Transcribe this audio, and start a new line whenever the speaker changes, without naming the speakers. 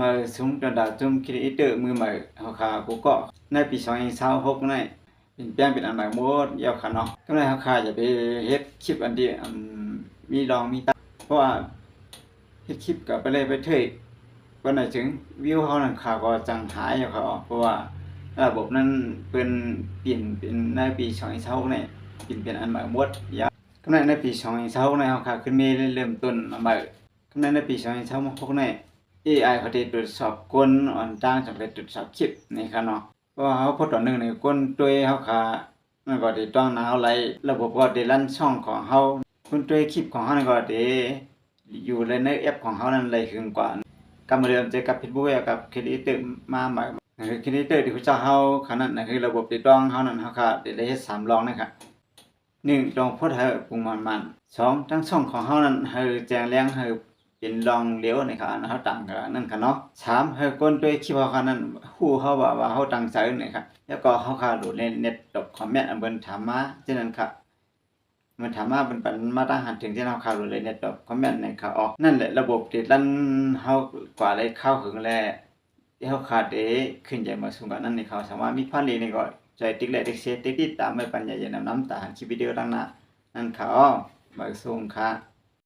มาซุ้มกระดาษจุ่มครีเอเตอร์มือใหม่เฮาค่ะกูก็ในปี2026นี่เป็นแปลงเป็นอันใหม่หมดยาวค่ะเนาะก็เลยเฮาค่ะจะไปเฮ็ดคลิปอันที่มีรองมีตาเพราะว่าเฮ็ดคลิปก็ไปเลยไปเทยวันไหนถึงวิวเฮานั่นค่ะก็จังหายอยู่ค่ะเพราะว่าระบบนั้นเพิ่นเปลี่ยนเป็นในปี2026นี่เปลี่ยนเป็นอันใหม่หมดยาวก็ในปี2026นี่เฮาค่ะขึ้นมีเริ่มต้นอันใหม่ก็ในปี2026นี่ AI เขาได้ตรวจสอบคนอ่อนต่างจากได้ตรวจสอบคลิปนี่ค่ะเนาะเพราะว่าเขาพดต่อหนึ่งในคนตัวเฮาค่ะมันก็ได้ต้องเอาไล่ระบบก็ได้รันช่องของเฮาคนตัวคลิปของเฮานั่นก็ได้อยู่ในแอปของเฮานั่นเลยถึงกว่ากำเริ่มเจอกับ Facebook กับครีเอเตอร์มาใหม่คือครีเอเตอร์ที่เขาเจ้าเฮาขนาดนั้นคือระบบได้ต้องเฮานั่นเฮาค่ะได้เฮ็ด3รองนะครับ1ต้องโพสต์ให้ปรุงมันๆ2ทั้งช่องของเฮานั้นให้แจ้งแรงให้เป็นรองเหลวนี่ค่ะเฮาตั้งก็นั่นค่ะเนาะ3ให้คนด้วยคลิปเฮาค่ะนั้นฮู้เฮาว่าเฮาตั้งใจนี่ค่ะแล้วก็เฮาค่ะโหลดในเน็ตดอกคอมเมนต์อันเพิ่นถามมาฉะนั้นค่ะมันถามมาเพิ่นปันมาตั้งหันถึงที่เฮาค่ะโหลดในเน็ตดอกคอมเมนต์นี่ค่ะออกนั่นแหละระบบที่รันเฮากว่าได้เข้าถึงแล้วที่เฮาขาดได้ขึ้นใจมาสูงกว่านั้นนี่เขาสามารถมีพันนี้นี่ก็ใจติ๊กและติ๊กเซติ๊กติดตามไว้ปัญญาอย่านำตาคลิปวิดีโอดังหน้านั่นค่ะบายสูงค่ะ